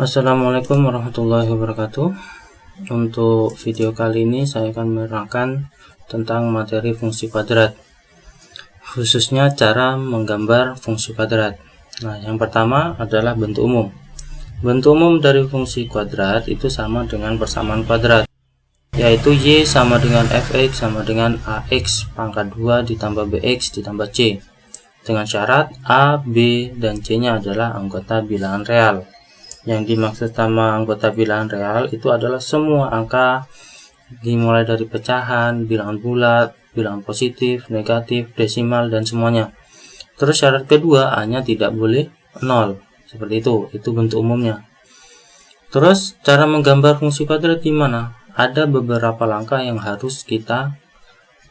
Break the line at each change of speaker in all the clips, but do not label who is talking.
Assalamualaikum warahmatullahi wabarakatuh. Untuk video kali ini saya akan menerangkan tentang materi fungsi kuadrat, khususnya cara menggambar fungsi kuadrat. Nah, yang pertama adalah bentuk umum. Bentuk umum dari fungsi kuadrat itu sama dengan persamaan kuadrat, yaitu y sama dengan fx sama dengan ax pangkat 2 ditambah bx ditambah c, dengan syarat a, b, dan c nya adalah anggota bilangan real. Yang dimaksud sama anggota bilangan real itu adalah semua angka dimulai dari pecahan, bilangan bulat, bilangan positif, negatif, desimal, dan semuanya. Terus syarat kedua, A-nya tidak boleh 0. Seperti itu bentuk umumnya. Terus cara menggambar fungsi kuadrat gimana? Ada beberapa langkah yang harus kita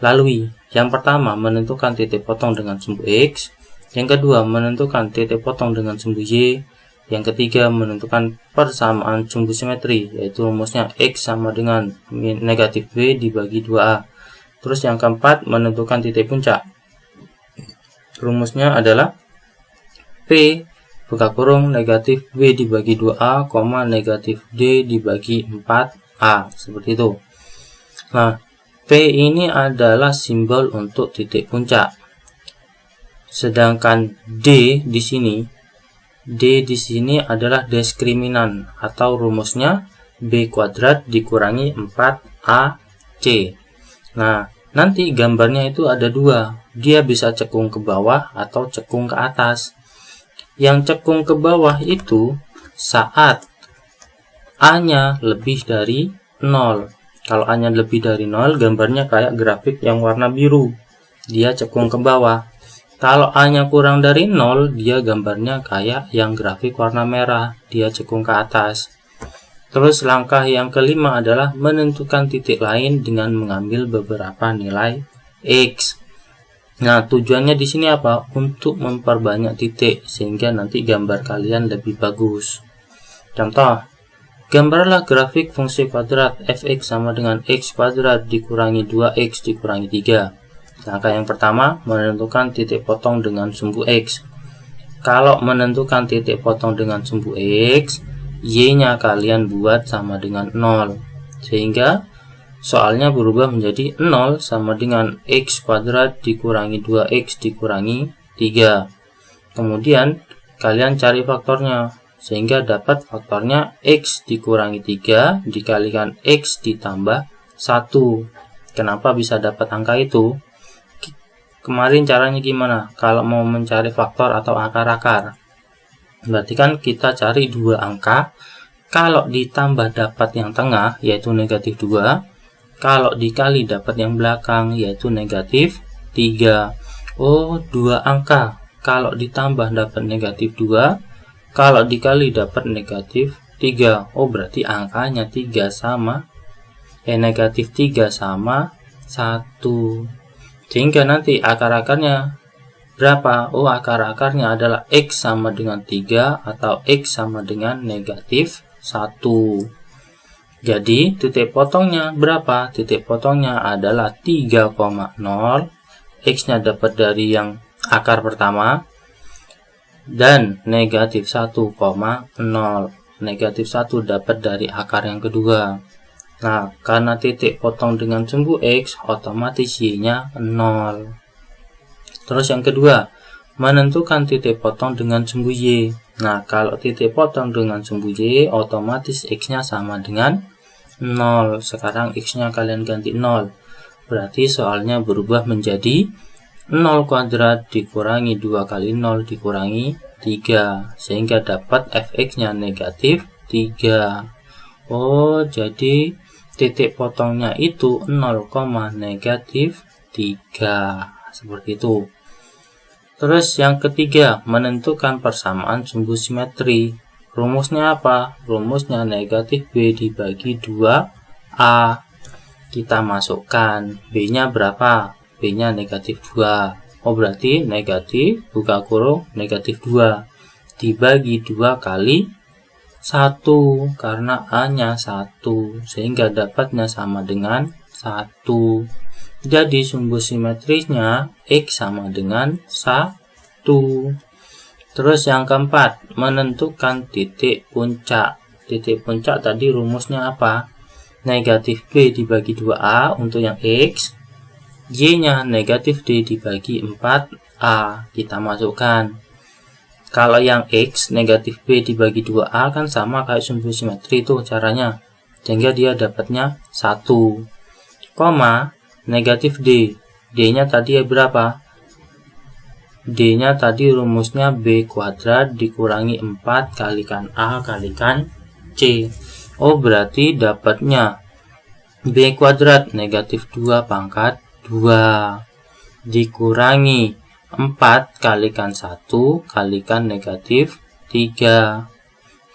lalui. Yang pertama, menentukan titik potong dengan sumbu X. Yang kedua, menentukan titik potong dengan sumbu Y. Yang ketiga, menentukan persamaan sumbu simetri, yaitu rumusnya X sama dengan negatif B dibagi 2A. Terus yang keempat, menentukan titik puncak. Rumusnya adalah P buka kurung negatif B dibagi 2A, negatif D dibagi 4A. Seperti itu. Nah, P ini adalah simbol untuk titik puncak. Sedangkan D di sini adalah diskriminan atau rumusnya B kuadrat dikurangi 4AC. Nah, nanti gambarnya itu ada dua. Dia bisa cekung ke bawah atau cekung ke atas. Yang cekung ke bawah itu saat A-nya lebih dari 0. Kalau A-nya lebih dari 0, gambarnya kayak grafik yang warna biru. Dia cekung ke bawah. Kalau A-nya kurang dari 0, dia gambarnya kayak yang grafik warna merah, dia cekung ke atas. Terus langkah yang kelima adalah menentukan titik lain dengan mengambil beberapa nilai X. Nah, tujuannya di sini apa? Untuk memperbanyak titik sehingga nanti gambar kalian lebih bagus. Contoh, gambarlah grafik fungsi kuadrat fx sama dengan x kuadrat dikurangi 2x dikurangi 3. Langkah yang pertama, menentukan titik potong dengan sumbu X. Kalau menentukan titik potong dengan sumbu X, Y-nya kalian buat sama dengan 0. Sehingga soalnya berubah menjadi 0 sama dengan X kuadrat dikurangi 2X dikurangi 3. Kemudian kalian cari faktornya, sehingga dapat faktornya X dikurangi 3 dikalikan X ditambah 1. Kenapa bisa dapat angka itu? Kemarin caranya gimana? Kalau mau mencari faktor atau akar-akar, berarti kan kita cari dua angka. Kalau ditambah dapat yang tengah, yaitu negatif 2. Kalau dikali dapat yang belakang, yaitu negatif 3. Oh, dua angka. Kalau ditambah dapat negatif 2. Kalau dikali dapat negatif 3. Oh, berarti angkanya 3 sama negatif 3 sama 1. Sehingga nanti akar-akarnya berapa? Oh, akar-akarnya adalah X sama dengan 3 atau X sama dengan negatif 1. Jadi titik potongnya berapa? Titik potongnya adalah 3,0. X-nya dapat dari yang akar pertama dan negatif 1,0. Negatif 1 dapat dari akar yang kedua. Nah, karena titik potong dengan sumbu X, otomatis Y-nya 0. Terus yang kedua, menentukan titik potong dengan sumbu Y. Nah, kalau titik potong dengan sumbu Y, otomatis X-nya sama dengan 0. Sekarang X-nya kalian ganti 0. Berarti soalnya berubah menjadi 0 kuadrat dikurangi 2 kali 0 dikurangi 3. Sehingga dapat fx-nya negatif 3. Oh, jadi titik potongnya itu 0, negatif 3. Seperti itu. Terus yang ketiga, menentukan persamaan sumbu simetri. Rumusnya apa? Rumusnya negatif B dibagi 2A. Kita masukkan B-nya berapa? B-nya negatif 2. Oh, berarti negatif buka kurung negatif 2 dibagi 2 kali 1, karena A-nya 1, sehingga dapatnya sama dengan 1. Jadi sumbu simetrisnya X sama dengan 1. Terus yang keempat, menentukan titik puncak. Titik puncak tadi rumusnya apa? Negatif B dibagi 2A untuk yang X, Y-nya negatif D dibagi 4A. Kita masukkan. Kalau yang X negatif B dibagi 2A kan sama kayak sumbu simetri itu caranya. Sehingga dia dapatnya 1, koma negatif D. D-nya tadi berapa? D-nya tadi rumusnya B kuadrat dikurangi 4 kalikan A kalikan C. Oh, berarti dapatnya B kuadrat negatif 2 pangkat 2 dikurangi 4 kalikan 1 kalikan negatif 3.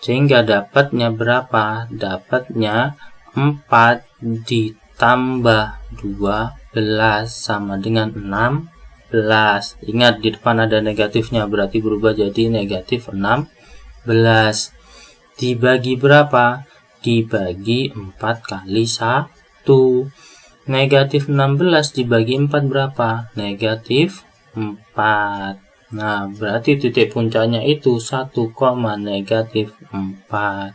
Sehingga dapatnya berapa? Dapatnya 4 ditambah 12 sama dengan 16. Ingat di depan ada negatifnya, berarti berubah jadi negatif 16. Dibagi berapa? Dibagi 4 kali 1. Negatif 16 dibagi 4 berapa? Negatif 4. Nah, berarti titik puncaknya itu 1, negatif 4.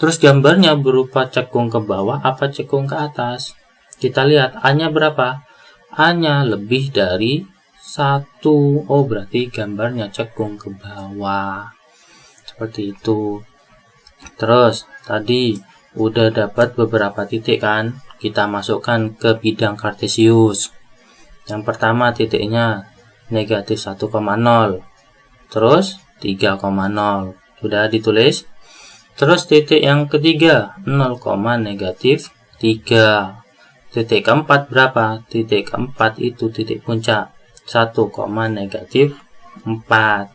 Terus gambarnya berupa cekung ke bawah apa cekung ke atas? Kita lihat A-nya berapa? A-nya lebih dari 1. Oh, berarti gambarnya cekung ke bawah. Seperti itu. Terus, tadi udah dapat beberapa titik kan? Kita masukkan ke bidang kartesius. Yang pertama titiknya negatif 1,0, terus 3,0 sudah ditulis. Terus titik yang ketiga 0, negatif 3. Titik keempat berapa? Titik keempat itu titik puncak 1, negatif 4.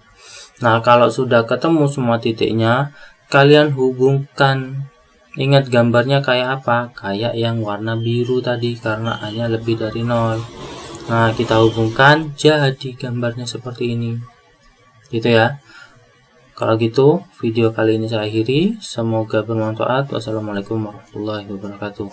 Nah, kalau sudah ketemu semua titiknya, kalian hubungkan. Ingat gambarnya kayak apa? Kayak yang warna biru tadi karena A-nya lebih dari 0. Nah, kita hubungkan jadi gambarnya seperti ini. Gitu ya. Kalau gitu, video kali ini saya akhiri. Semoga bermanfaat. Wassalamualaikum warahmatullahi wabarakatuh.